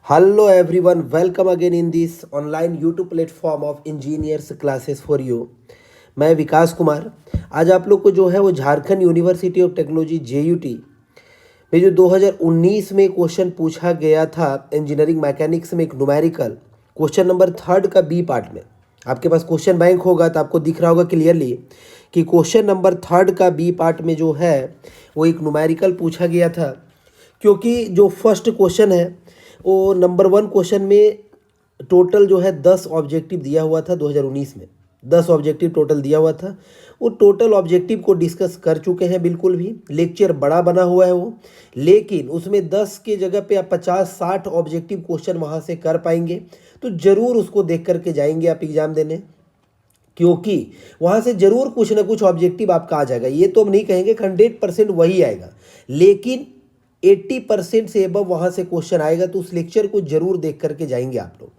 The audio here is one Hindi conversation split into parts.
Hello everyone, welcome again in this online YouTube platform of Engineers Classes for You। मैं विकास कुमार आज आप लोग को जो है वो Jharkhand university of technology JUT में जो 2019 में क्वेश्चन पूछा गया था इंजीनियरिंग मैकेनिक्स में एक न्यूमेरिकल क्वेश्चन नंबर 3 का बी पार्ट में आपके पास क्वेश्चन बैंक होगा तो आपको दिख रहा होगा क्लियरली कि क्वेश्चन नंबर 3 का बी पार्ट में जो है वो एक न्यूमेरिकल पूछा गया था। क्योंकि जो फर्स्ट क्वेश्चन है वो नंबर 1 क्वेश्चन में टोटल जो है 10 ऑब्जेक्टिव दिया हुआ था 2019 में 10 ऑब्जेक्टिव टोटल दिया हुआ था। वो टोटल ऑब्जेक्टिव को डिस्कस कर चुके हैं, बिल्कुल भी लेक्चर बड़ा बना हुआ है वो, लेकिन उसमें 10 के जगह पे आप 50-60 ऑब्जेक्टिव क्वेश्चन वहाँ से कर पाएंगे तो ज़रूर उसको देख करके जाएंगे आप एग्ज़ाम देने, क्योंकि वहाँ से ज़रूर कुछ ना कुछ ऑब्जेक्टिव आपका आ जाएगा। ये तो हम नहीं कहेंगे कि 100% वही आएगा, लेकिन 80% से एबव वहाँ से क्वेश्चन आएगा, तो उस लेक्चर को ज़रूर देख करके जाएंगे आप लोग।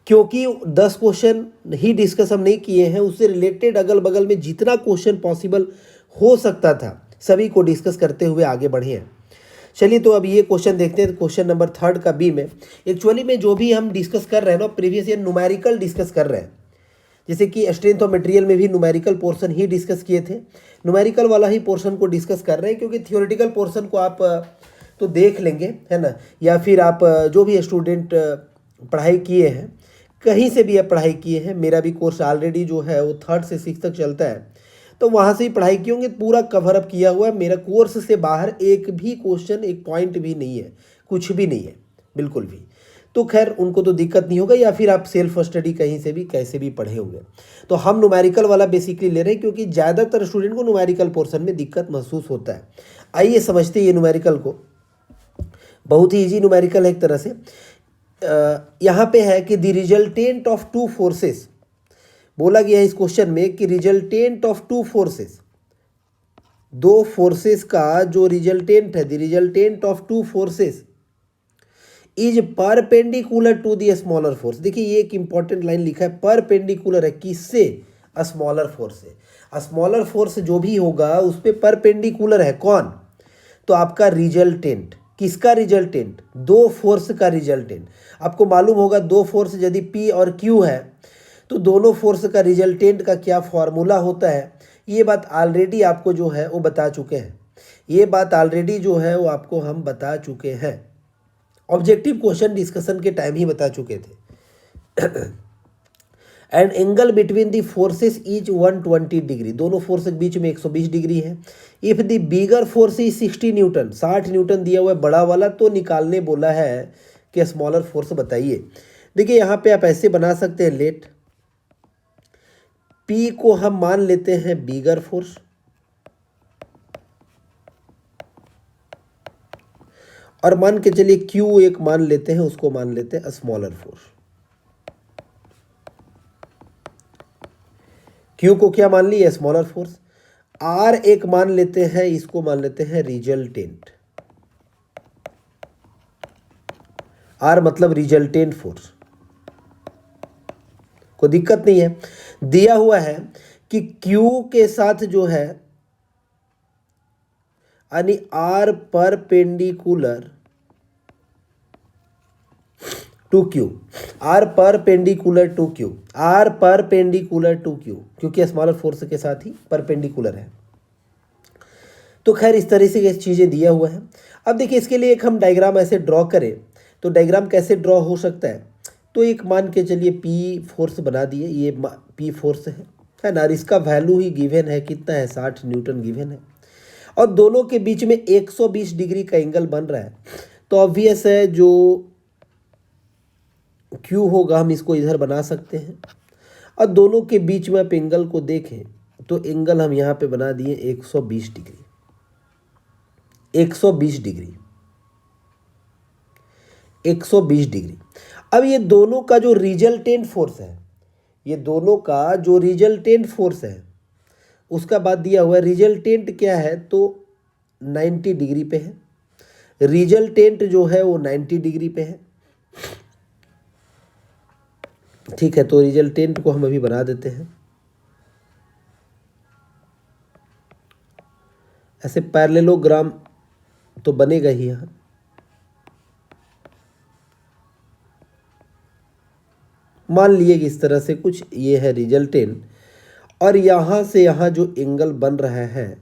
क्योंकि 10 क्वेश्चन ही डिस्कस हम नहीं किए हैं, उससे रिलेटेड अगल बगल में जितना क्वेश्चन पॉसिबल हो सकता था सभी को डिस्कस करते हुए आगे बढ़े हैं। चलिए तो अब ये क्वेश्चन देखते हैं। क्वेश्चन नंबर 3 का बी में एक्चुअली में जो भी हम डिस्कस कर रहे हैं ना, प्रीवियस ईयर न्यूमेरिकल डिस्कस कर रहे हैं। जैसे कि स्ट्रेंथ ऑफ मटेरियल में भी न्यूमेरिकल पोर्शन ही डिस्कस किए थे, न्यूमेरिकल वाला ही पोर्शन को डिस्कस कर रहे हैं। क्योंकि थियोरेटिकल पोर्शन को आप तो देख लेंगे, है ना, या फिर आप जो भी स्टूडेंट पढ़ाई किए हैं, कहीं से भी आप पढ़ाई किए हैं, मेरा भी कोर्स ऑलरेडी जो है वो 3rd से 6th तक चलता है, तो वहाँ से ही पढ़ाई की होंगे, पूरा कवर अप किया हुआ है। मेरा कोर्स से बाहर एक भी क्वेश्चन, एक पॉइंट भी नहीं है, कुछ भी नहीं है, बिल्कुल भी। तो खैर उनको तो दिक्कत नहीं होगा, या फिर आप सेल्फ स्टडी कहीं से भी कैसे भी पढ़े होंगे। तो हम न्यूमेरिकल वाला बेसिकली ले रहे हैं क्योंकि ज़्यादातर स्टूडेंट को न्यूमेरिकल पोर्शन में दिक्कत महसूस होता है। आइए समझते हैं ये न्यूमेरिकल को। बहुत ही ईजी न्यूमेरिकल है एक तरह से। यहाँ पे है कि the resultant of two forces, बोला गया है इस क्वेश्चन में कि रिजल्टेंट ऑफ टू फोर्सेस, दो फोर्सेस का जो रिजल्टेंट है, the resultant of two forces is perpendicular to the smaller force. देखिए ये एक इंपॉर्टेंट लाइन लिखा है, परपेंडिकुलर है किससे? स्मॉलर फोर्स से। स्मॉलर फोर्स जो भी होगा उस पर परपेंडिकुलर है कौन? तो आपका रिजल्टेंट। किसका रिजल्टेंट? दो फोर्स का रिजल्टेंट। आपको मालूम होगा दो फोर्स यदि P और Q है तो दोनों फोर्स का रिजल्टेंट का क्या फॉर्मूला होता है, ये बात ऑलरेडी आपको जो है वो बता चुके हैं। ये बात ऑलरेडी जो है वो आपको हम बता चुके हैं, ऑब्जेक्टिव क्वेश्चन डिस्कशन के टाइम ही बता चुके थे। And angle between the forces is 120 degree, दोनों फोर्स के बीच में 120 डिग्री है। If the bigger force is 60 Newton, 60 Newton दिया हुआ है बड़ा वाला, तो निकालने बोला है कि स्मॉलर फोर्स बताइए। देखिए यहाँ पे आप ऐसे बना सकते हैं, लेट P को हम मान लेते हैं बिगर फोर्स, और मान के चलिए Q एक मान लेते हैं, उसको मान लेते हैं स्मॉलर फोर्स। Q को क्या मान लिया? Smaller force. R एक मान लेते हैं, इसको मान लेते हैं रिजल्टेंट। R मतलब रिजल्टेंट फोर्स, कोई दिक्कत नहीं है। दिया हुआ है कि Q के साथ जो है यानी R perpendicular to Q, R perpendicular to Q, R perpendicular to Q, क्योंकि स्मॉलर फोर्स के साथ ही परपेंडिकुलर है। तो खैर इस तरह से चीज़ें दिया हुआ है। अब देखिए इसके लिए एक हम डायग्राम ऐसे ड्रॉ करें, तो डायग्राम कैसे ड्रॉ हो सकता है? तो एक मान के चलिए P फोर्स बना दिए, ये P फोर्स है ना, इसका वैल्यू ही गिवन है, कितना है? 60 न्यूटन गिवन है, और दोनों के बीच में 120 डिग्री का एंगल बन रहा है। तो ऑब्वियस है जो Q होगा हम इसको इधर बना सकते हैं, और दोनों के बीच में आप एंगल को देखें तो एंगल हम यहाँ पे बना दिए 120 डिग्री, 120 डिग्री, 120 डिग्री। अब ये दोनों का जो रिजल्टेंट फोर्स है, ये दोनों का जो रिजल्टेंट फोर्स है उसका बात दिया हुआ है। रिजल्टेंट क्या है? तो 90 डिग्री पे है, रिजल्टेंट जो है वो 90 डिग्री पे है। ठीक है, तो रिजल्टेंट को हम अभी बना देते हैं ऐसे, पैरेललोग्राम तो बनेगा ही यहाँ। मान लिए कि इस तरह से कुछ ये है रिजल्टेंट, और यहाँ से यहाँ जो एंगल बन रहा है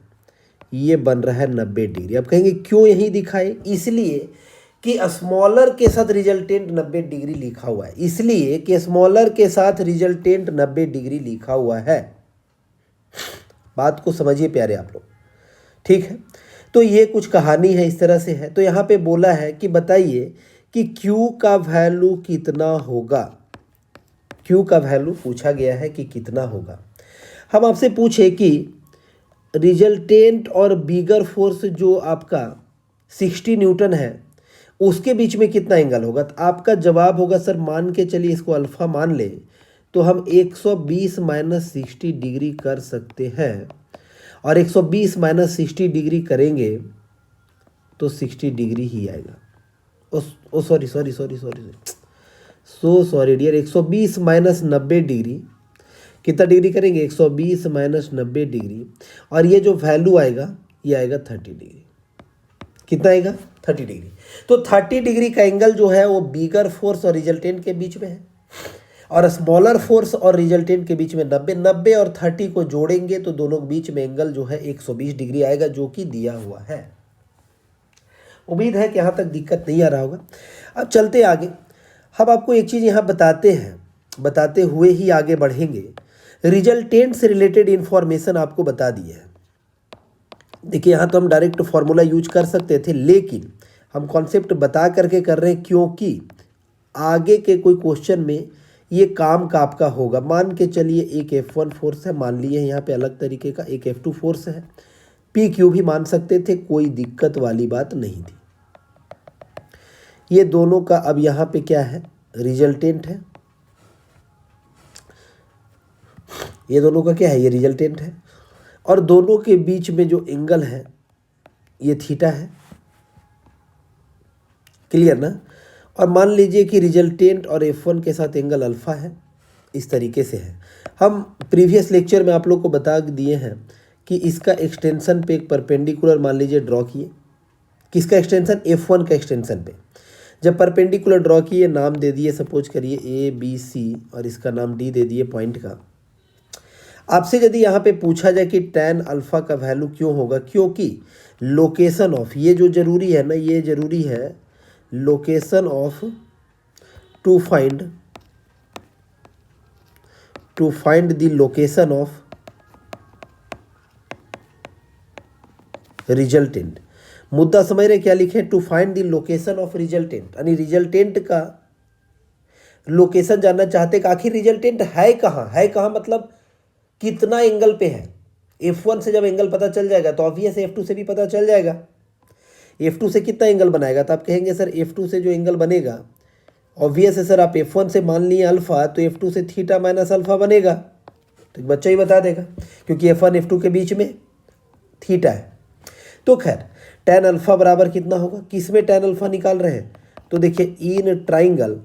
ये बन रहा है 90 डिग्री। अब कहेंगे क्यों यही दिखाए, इसलिए कि स्मॉलर के साथ रिजल्टेंट 90 डिग्री लिखा हुआ है, इसलिए कि स्मॉलर के साथ रिजल्टेंट 90 डिग्री लिखा हुआ है। बात को समझिए प्यारे आप लोग, ठीक है। तो ये कुछ कहानी है, इस तरह से है। तो यहाँ पे बोला है कि बताइए कि Q का वैल्यू कितना होगा। Q का वैल्यू पूछा गया है कि कितना होगा। हम आपसे पूछे कि रिजल्टेंट और बिगर फोर्स जो आपका 60 न्यूटन है उसके बीच में कितना एंगल होगा। तो आपका जवाब होगा सर, मान के चलिए इसको अल्फ़ा मान ले तो हम 120 माइनस 60 डिग्री कर सकते हैं, और 120 माइनस 60 डिग्री करेंगे तो 60 डिग्री ही आएगा। Oh sorry sorry sorry sorry so sorry dear, 120 minus 90 degree कितना डिग्री करेंगे, 120 माइनस 90 डिग्री, और ये जो वैल्यू आएगा ये आएगा 30 डिग्री। कितना आएगा, 30 डिग्री। तो 30 डिग्री का एंगल जो है वो बिगर फोर्स और रिजल्टेंट के बीच में है, और स्मॉलर फोर्स और रिजल्टेंट के बीच में 90 और 30 को जोड़ेंगे तो दोनों के बीच में एंगल जो है 120 डिग्री आएगा, जो कि दिया हुआ है। उम्मीद है कि यहाँ तक दिक्कत नहीं आ रहा होगा। अब चलते आगे, हम आपको एक चीज़ यहाँ बताते हैं, बताते हुए ही आगे बढ़ेंगे। रिजल्टेंट से रिलेटेड इंफॉर्मेशन आपको बता दिए है। देखिए यहाँ तो हम डायरेक्ट फार्मूला यूज कर सकते थे, लेकिन हम कॉन्सेप्ट बता करके कर रहे हैं क्योंकि आगे के कोई क्वेश्चन में ये काम का आपका होगा। मान के चलिए एक F1 फोर्स है, मान लिए यहाँ पे अलग तरीके का एक F2 फोर्स है, PQ भी मान सकते थे, कोई दिक्कत वाली बात नहीं थी। ये दोनों का अब यहाँ पे क्या है, रिजल्टेंट है। ये दोनों का क्या है, ये रिजल्टेंट है, और दोनों के बीच में जो एंगल है ये थीटा है। क्लियर ना। और मान लीजिए कि रिजल्टेंट और F1 के साथ एंगल अल्फ़ा है, इस तरीके से है। हम प्रीवियस लेक्चर में आप लोग को बता दिए हैं कि इसका एक्सटेंशन पे एक परपेंडिकुलर मान लीजिए ड्रॉ किए। किसका एक्सटेंशन, F1 का एक्सटेंशन पे। जब परपेंडिकुलर ड्रॉ किए, नाम दे दिए सपोज करिए ABC, और इसका नाम D दे दिए पॉइंट का। आपसे यदि यहाँ पे पूछा जाए कि tan अल्फ़ा का वैल्यू क्यों होगा, क्योंकि लोकेशन ऑफ, ये जो ज़रूरी है ना, ये ज़रूरी है location of to find the location of resultant. मुद्दा समझ रहे क्या लिखे, to find the location of resultant, यानी रिजल्टेंट का लोकेशन जानना चाहते कि आखिर रिजल्टेंट है कहाँ, है कहाँ मतलब कितना एंगल पे है। F1 से जब एंगल पता चल जाएगा तो ऑब्वियस F2 से भी पता चल जाएगा। F2 से कितना एंगल बनाएगा, तो आप कहेंगे सर F2 से जो एंगल बनेगा, ऑब्वियस है सर, आप F1 से मान लिए अल्फ़ा तो F2 से थीटा माइनस अल्फ़ा बनेगा। तो एक बच्चा ही बता देगा, क्योंकि F1 F2 के बीच में थीटा है। तो खैर tan अल्फ़ा बराबर कितना होगा, किस में tan अल्फ़ा निकाल रहे हैं, तो देखिए इन ट्राइंगल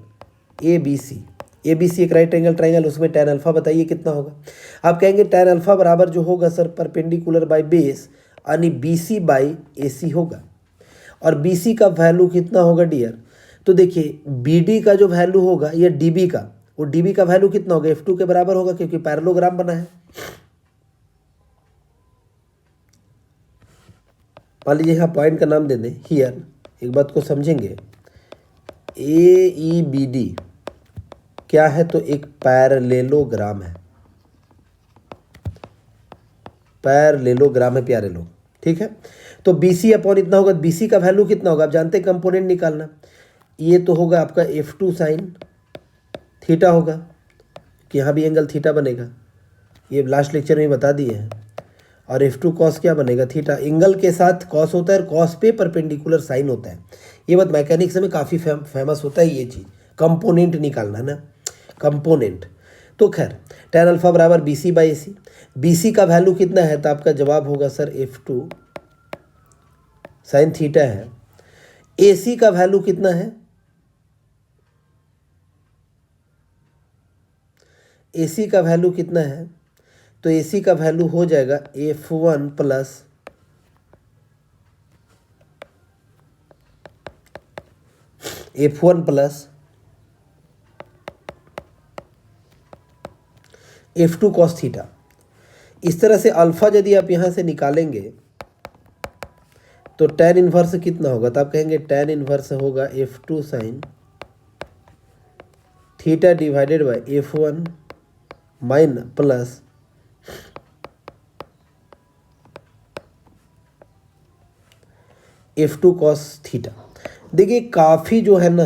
ABC एक राइट एंगल ट्राइंगल, उसमें tan अल्फ़ा बताइए कितना होगा। आप कहेंगे tan अल्फ़ा बराबर जो होगा सर परपेंडिकुलर बाय बेस, यानी BC बाई AC होगा। और BC का वैल्यू कितना होगा डियर, तो देखिए BD का जो वैल्यू होगा या DB का, वो DB का वैल्यू कितना होगा, F2 के बराबर होगा, क्योंकि पैरेललोग्राम बना है। मान लीजिए यहाँ पॉइंट का नाम दे दें हियर, एक बात को समझेंगे, AEBD क्या है, तो एक पैरेललोग्राम है, पैरेललोग्राम है प्यारे लोग, ठीक है। तो BC अपॉन इतना होगा, BC का वैल्यू कितना होगा, आप जानते हैं कंपोनेंट निकालना, ये तो होगा आपका F2 साइन थीटा होगा, कि यहाँ भी एंगल थीटा बनेगा, ये लास्ट लेक्चर में बता दिए हैं। और F2 कॉस क्या बनेगा, थीटा। एंगल के साथ कॉस होता है और कॉस पे परपेंडिकुलर साइन होता है। ये बात मैकेनिक्स में काफ़ी फेमस होता है ये चीज़, कंपोनेंट निकालना ना, कंपोनेंट। तो खैर tan अल्फ़ा बराबर BC बाई AC, BC का वैल्यू कितना है, तो आपका जवाब होगा सर F2 साइन थीटा है। AC का वैल्यू कितना है, AC का वैल्यू कितना है, तो AC का वैल्यू हो जाएगा F1 plus F1 plus F2 cos theta. इस तरह से अल्फ़ा यदि आप यहाँ से निकालेंगे तो tan इन्वर्स कितना होगा, तो आप कहेंगे tan इन्वर्स होगा F2 sine theta divided by F1 mine plus F2 cos theta. देखिए काफ़ी जो है ना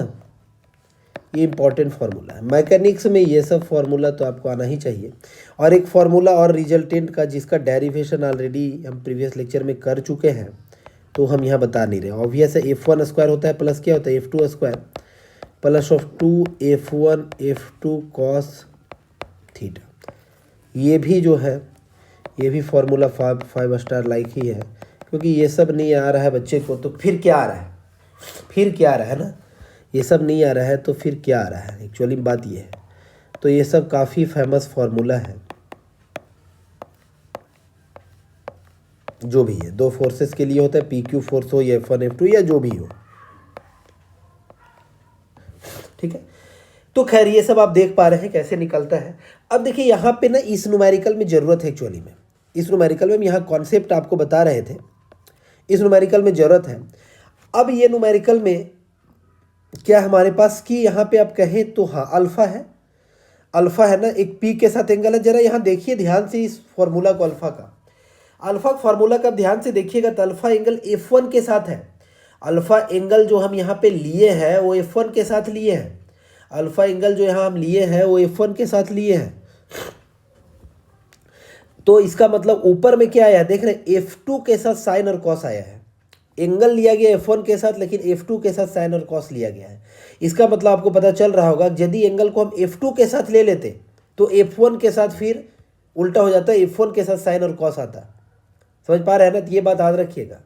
ये इंपॉर्टेंट फार्मूला है मैकेनिक्स में, ये सब फार्मूला तो आपको आना ही चाहिए। और एक फार्मूला और रिजल्टेंट का जिसका डेरिवेशन ऑलरेडी हम प्रीवियस लेक्चर में कर चुके हैं, तो हम यहाँ बता नहीं रहे। ऑब्वियस है F1 स्क्वायर होता है प्लस क्या होता है F2 square plus of 2F1 F2 cos theta. ये भी जो है ये भी फार्मूला 5 स्टार लाइक ही है, क्योंकि ये सब नहीं आ रहा है बच्चे को तो फिर क्या आ रहा है, फिर क्या आ रहा है ना, ये सब नहीं आ रहा है तो फिर क्या आ रहा है, एक्चुअली बात ये है। तो ये सब काफ़ी फेमस फार्मूला है जो भी है, दो फोर्सेस के लिए होता है, PQ फोर्स हो या F1 F2 या जो भी हो, ठीक है। तो खैर ये सब आप देख पा रहे हैं कैसे निकलता है। अब देखिए यहाँ पे ना इस न्यूमेरिकल में ज़रूरत है, एक्चुअली में इस न्यूमेरिकल में हम यहाँ कॉन्सेप्ट आपको बता रहे थे, इस न्यूमेरिकल में ज़रूरत है। अब ये न्यूमेरिकल में क्या हमारे पास कि यहाँ पे आप कहें तो हाँ अल्फ़ा है, अल्फ़ा है ना, एक पी के साथ एंगल है। ज़रा यहाँ देखिए ध्यान से इस फॉर्मूला को, अल्फ़ा फार्मूला का ध्यान से देखिएगा तो अल्फ़ा एंगल F1 के साथ है। अल्फ़ा एंगल जो हम यहाँ पे लिए हैं वो F1 के साथ लिए हैं, अल्फ़ा एंगल जो यहाँ हम लिए हैं वो F1 के साथ लिए हैं। तो इसका मतलब ऊपर में क्या आया है, देख रहे हैं F2 के साथ साइन और कॉस आया है। एंगल लिया गया F1 के साथ, लेकिन F2 के साथ साइन और कॉस लिया गया है। इसका मतलब आपको पता चल रहा होगा यदि एंगल को हम F2 के साथ ले लेते तो F1 के साथ फिर उल्टा हो जाता है, F1 के साथ साइन और कॉस आता। समझ पा रहे हैं ना, तो ये बात याद रखिएगा।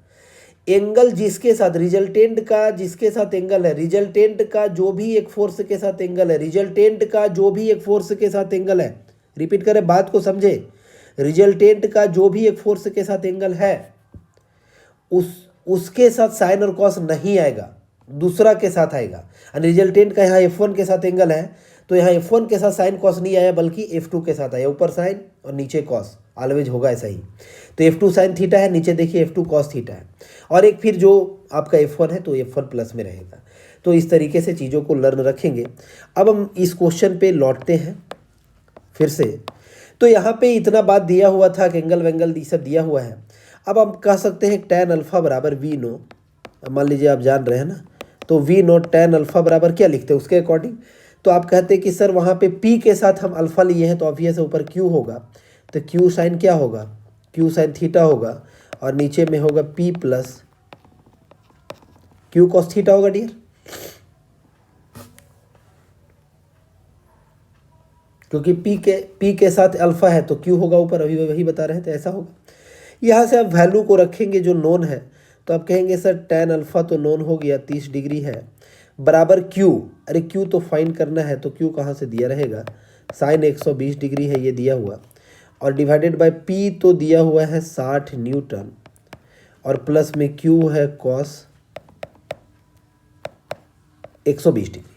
एंगल जिसके साथ रिजल्टेंट का जिसके साथ एंगल है, रिजल्टेंट का जो भी एक फोर्स के साथ एंगल है, रिजल्टेंट का जो भी एक फोर्स के साथ एंगल है, रिपीट करें बात को समझे, रिजल्टेंट का जो भी एक फोर्स के साथ एंगल है उसके साथ साइन और कॉस नहीं आएगा, दूसरा के साथ आएगा। और रिजल्टेंट का यहाँ F1 के साथ एंगल है तो यहाँ F1 के साथ साइन कॉस नहीं आया बल्कि F2 के साथ आया, ऊपर साइन और नीचे कॉस, ऑलवेज होगा ऐसा ही। तो F2 साइन थीटा है, नीचे देखिए F2 कॉस थीटा है, और एक फिर जो आपका F1 है तो F1 प्लस में रहेगा। तो इस तरीके से चीज़ों को लर्न रखेंगे। अब हम इस क्वेश्चन पे लौटते हैं फिर से। तो यहाँ पे इतना बात दिया हुआ था कि एंगल वेंगल ये सब दिया हुआ है। अब हम कह सकते हैं tan अल्फ़ा बराबर V0, मान लीजिए आप जान रहे हैं ना, तो V0 tan अल्फ़ा बराबर क्या लिखते हैं उसके अकॉर्डिंग। तो आप कहते हैं कि सर वहाँ पे P के साथ हम अल्फ़ा लिए हैं तो ऑब्वियस ऊपर Q होगा, तो Q साइन क्या होगा, Q साइन थीटा होगा, और नीचे में होगा P plus Q cos theta होगा डियर, क्योंकि P के साथ अल्फ़ा है तो Q होगा ऊपर, अभी वही बता रहे थे, ऐसा होगा। यहाँ से आप वैल्यू को रखेंगे जो नोन है, तो आप कहेंगे सर tan अल्फ़ा तो नोन हो गया 30 डिग्री है, बराबर Q, अरे Q तो फाइंड करना है तो Q कहाँ से दिया रहेगा, साइन 120 डिग्री है ये दिया हुआ, और डिवाइडेड बाय P तो दिया हुआ है 60 न्यूटन, और प्लस में Q है कॉस 120 डिग्री।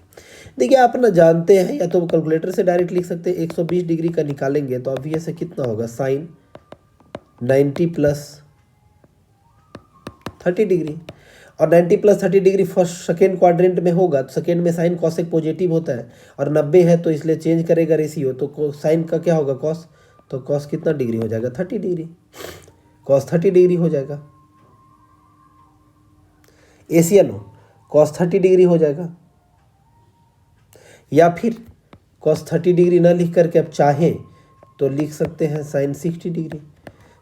देखिए आप ना जानते हैं, या तो कैलकुलेटर से डायरेक्ट लिख सकते हैं, 120 डिग्री का निकालेंगे तो ऑब्वियस है कितना होगा, साइन 90 प्लस 30 डिग्री, और 90 plus 30 degree first second quadrant में होगा, तो सेकेंड में साइन कॉसेक पॉजिटिव होता है, और 90 है तो इसलिए चेंज करेगा रेशियो, तो साइन का क्या होगा कॉस, तो कॉस कितना डिग्री हो जाएगा 30 डिग्री, कॉस 30 डिग्री हो जाएगा, एशियन हो कॉस 30 डिग्री हो जाएगा। या फिर कॉस 30 डिग्री ना लिख करके आप चाहें तो लिख सकते हैं साइन 60 डिग्री।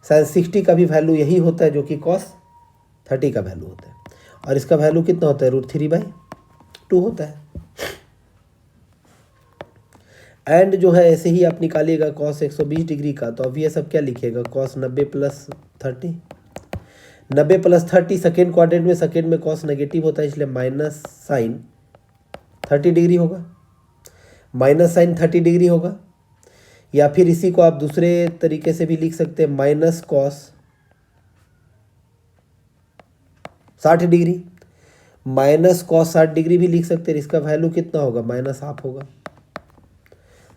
साइन 60 का भी वैल्यू यही होता है जो कि कॉस 30 का वैल्यू होता है, और इसका वैल्यू कितना होता है, √3/2 होता है। एंड जो है ऐसे ही आप निकालिएगा कॉस 120 डिग्री का, तो अब ये सब क्या लिखिएगा, cos 90 plus 30, 90 plus 30 second quadrant में, सेकेंड में कॉस नेगेटिव होता है इसलिए माइनस साइन 30 डिग्री होगा, माइनस साइन 30 डिग्री होगा। या फिर इसी को आप दूसरे तरीके से भी लिख सकते हैं, minus cos 60 degree, minus cos 60 degree भी लिख सकते हैं। इसका वैल्यू कितना होगा, माइनस हाफ होगा,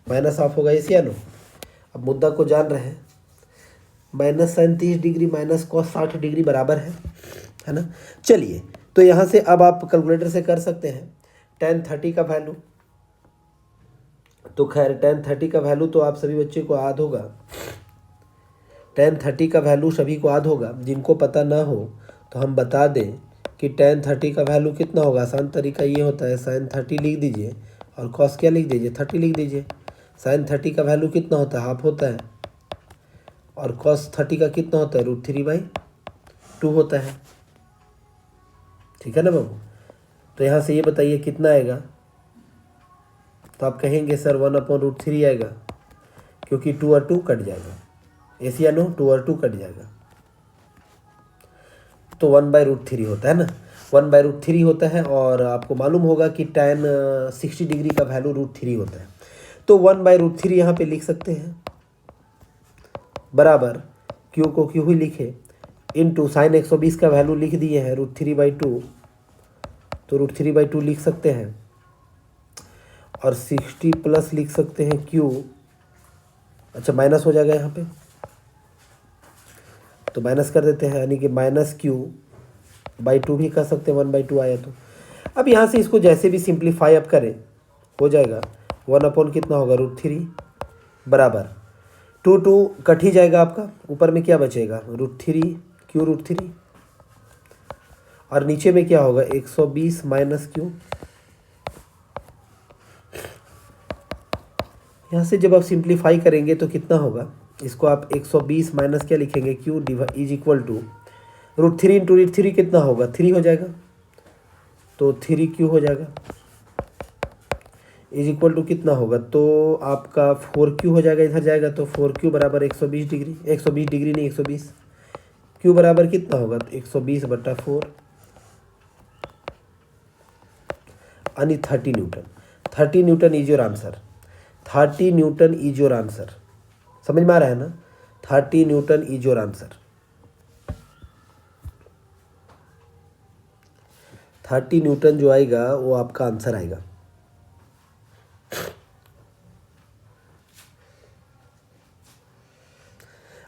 माइनस हाफ होगा, इसी नो। अब मुद्दा को जान रहे हैं, -30 डिग्री माइनस cos 60 डिग्री बराबर है ना। चलिए, तो यहाँ से अब आप कैलकुलेटर से कर सकते हैं tan 30 का वैल्यू। तो खैर tan 30 का वैल्यू तो आप सभी बच्चे को याद होगा, tan 30 का वैल्यू सभी को याद होगा। जिनको पता ना हो तो हम बता दें कि tan 30 का वैल्यू कितना होगा। आसान तरीका ये होता है, sin 30 लिख दीजिए और cos क्या लिख दीजिए, 30 लिख दीजिए। sin 30 का वैल्यू कितना होता है, हाफ होता है, और cos 30 का कितना होता है, √3/2 होता है। ठीक है ना बाबू। तो यहाँ से ये बताइए कितना आएगा। तो आप कहेंगे सर 1/√3 आएगा, क्योंकि 2 और 2 कट जाएगा। एस या नो, 2 और 2 कट जाएगा, तो 1/√3 होता है ना, 1/√3 होता है। और आपको मालूम होगा कि tan 60 डिग्री का वैल्यू √3 होता है। तो 1/√3 यहाँ पे लिख सकते हैं, बराबर क्यू को क्यू ही लिखे, इंटू साइन 120 का वैल्यू लिख दिए हैं √3/2, तो √3/2 लिख सकते हैं, और 60 प्लस लिख सकते हैं क्यू। अच्छा, माइनस हो जाएगा यहाँ पे, तो माइनस कर देते हैं, यानी कि -Q/2 भी कर सकते हैं, 1/2 आया तो। अब यहाँ से इसको जैसे भी सिंप्लीफाई अप करें हो जाएगा 1 कितना होगा, √3 बराबर 2 कट ही जाएगा आपका, ऊपर में क्या बचेगा, √3 Q√3, और नीचे में क्या होगा, 120 माइनस Q। यहाँ से जब आप सिंप्लीफाई करेंगे तो कितना होगा, इसको आप 120 माइनस क्या लिखेंगे, Q is equal to √3 into √3 कितना होगा, 3 हो जाएगा, तो 3Q हो जाएगा, इज इक्वल टू कितना होगा, तो आपका 4Q हो जाएगा, इधर जाएगा तो 4Q बराबर 120 डिग्री, 120 डिग्री नहीं 120, Q बराबर कितना होगा, तो 120/4 यानी 30 Newton. 30 Newton is your answer, 30 Newton is your answer. समझ में आ रहा है ना, 30 Newton is your answer. 30 Newton जो आएगा वो आपका आंसर आएगा।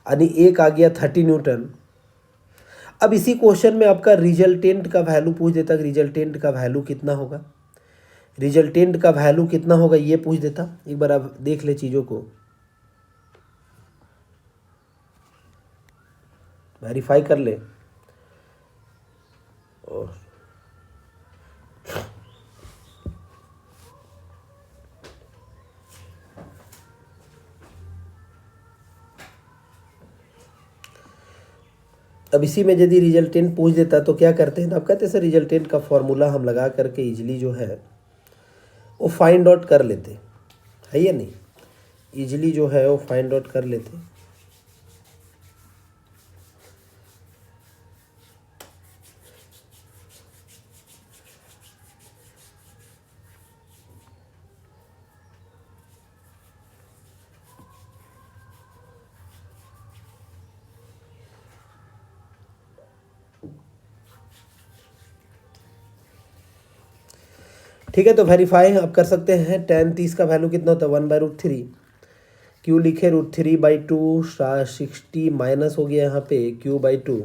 यानी एक आ गया 30 न्यूटन। अब इसी क्वेश्चन में आपका रिजल्टेंट का वैल्यू पूछ देता, रिजल्टेंट का वैल्यू कितना होगा, रिजल्टेंट का वैल्यू कितना होगा ये पूछ देता। एक बार आप देख ले चीज़ों को, वेरीफाई कर ले। अब इसी में यदि रिजल्टेंट पूछ देता तो क्या करते हैं, तो आप कहते हैं सर रिजल्टेंट का फॉर्मूला हम लगा करके इजली जो है वो फाइंड आउट कर लेते, है या नहीं, इजली जो है वो फाइंड आउट कर लेते। ठीक है, तो वेरीफाई आप कर सकते हैं। tan 30 का वैल्यू कितना होता है, 1/√3, Q लिखे √3/2, 60 माइनस हो गया यहाँ पे Q/2,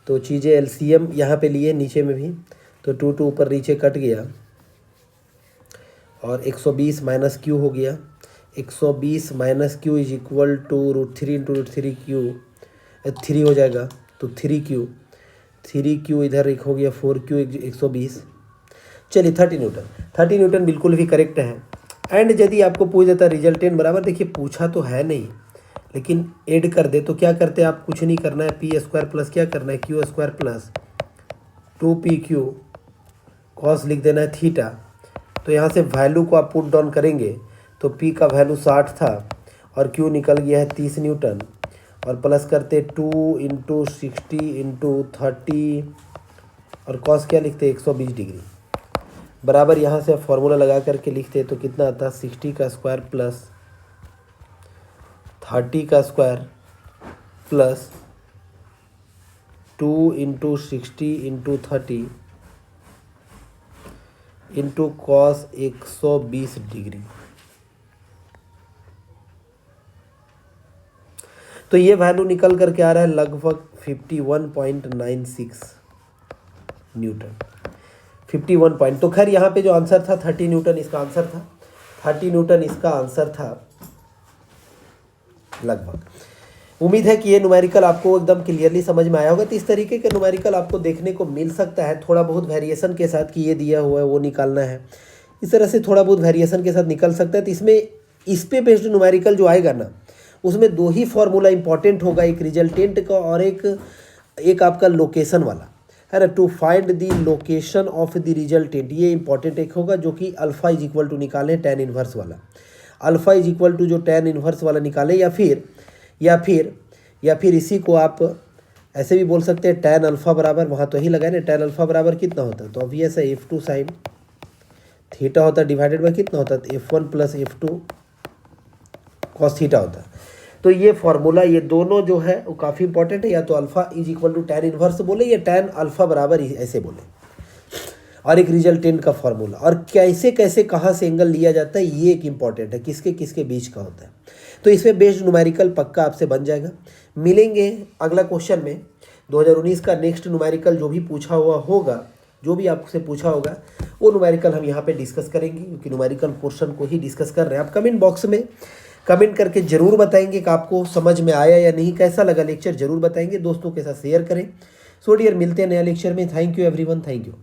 तो चीज़ें एलसीएम यहाँ पे लिए नीचे में भी, तो 2 ऊपर नीचे कट गया, और 120 माइनस Q हो गया, 120 minus Q is equal to √3 into √3Q, 3 हो जाएगा, तो 3Q इधर एक हो गया 4Q 120। चलिए 30 न्यूटन, 30 न्यूटन बिल्कुल भी करेक्ट है। एंड यदि आपको पूछ देता रिजल्टेंट बराबर, देखिए पूछा तो है नहीं, लेकिन ऐड कर दे तो क्या करते हैं आप, कुछ नहीं करना है, p² प्लस क्या करना है, Q² प्लस 2PQ कॉस लिख देना है थीटा। तो यहाँ से वैल्यू को आप पुट डाउन करेंगे तो P का वैल्यू 60 था और Q निकल गया है 30 न्यूटन, और प्लस करते 2 इंटू 60 इंटू 30, और कॉस क्या लिखते 120 डिग्री, बराबर यहाँ से फॉर्मूला लगा करके लिखते तो कितना आता, 60 का स्क्वायर प्लस 30 का square plus 2 into 60 into 30 into cos 120 degree. तो ये वैल्यू निकल करके आ रहा है लगभग 51.96 न्यूटन। 51 पॉइंट। तो खैर यहाँ पे जो आंसर था 30 न्यूटन इसका आंसर था, 30 न्यूटन इसका आंसर था लगभग। उम्मीद है कि ये न्यूमेरिकल आपको एकदम क्लियरली समझ में आया होगा। तो इस तरीके के न्यूमेरिकल आपको देखने को मिल सकता है, थोड़ा बहुत वेरिएशन के साथ कि ये दिया हुआ है वो निकालना है, इस तरह से थोड़ा बहुत वेरिएशन के साथ निकल सकता है। तो इसमें इस पे बेस्ड न्यूमेरिकल जो आएगा ना, उसमें दो ही फॉर्मूला इंपॉर्टेंट होगा, एक रिजल्टेंट का और एक आपका लोकेशन वाला है ना, to find the location of the resultant, ये इंपॉर्टेंट एक होगा, जो कि अल्फा इज इक्वल टू निकालें tan इनवर्स वाला, अल्फा इज इक्वल टू जो tan इनवर्स वाला निकालें, या फिर इसी को आप ऐसे भी बोल सकते हैं tan अल्फा बराबर, वहाँ तो ही लगाए ना, tan अल्फा बराबर कितना होता है, तो ऑब्वियस है f2 साइन थीटा होता है, डिवाइडेड बाय कितना होता है f1 plus f2 cos theta होता है। तो ये फॉर्मूला, ये दोनों जो है वो काफ़ी इंपॉर्टेंट है, या तो alpha is equal to tan inverse बोले या tan अल्फा बराबर ऐसे बोले, और एक रिजल्टेंट का फॉर्मूला, और कैसे कैसे कहाँ से एंगल लिया जाता है ये एक इंपॉर्टेंट है, किसके किसके बीच का होता है। तो इसमें बेस्ड न्यूमेरिकल पक्का आपसे बन जाएगा। मिलेंगे अगला क्वेश्चन में 2019 का नेक्स्ट न्यूमेरिकल जो भी पूछा हुआ होगा, जो भी आपसे पूछा होगा वो न्यूमेरिकल हम यहाँ पे डिस्कस करेंगे, क्योंकि न्यूमेरिकल पोर्शन को ही डिस्कस कर रहे हैं। आप कमेंट बॉक्स में कमेंट करके ज़रूर बताएंगे कि आपको समझ में आया या नहीं, कैसा लगा लेक्चर ज़रूर बताएंगे, दोस्तों के साथ शेयर करें। सो डियर, मिलते हैं नया लेक्चर में। Thank you everyone, thank you.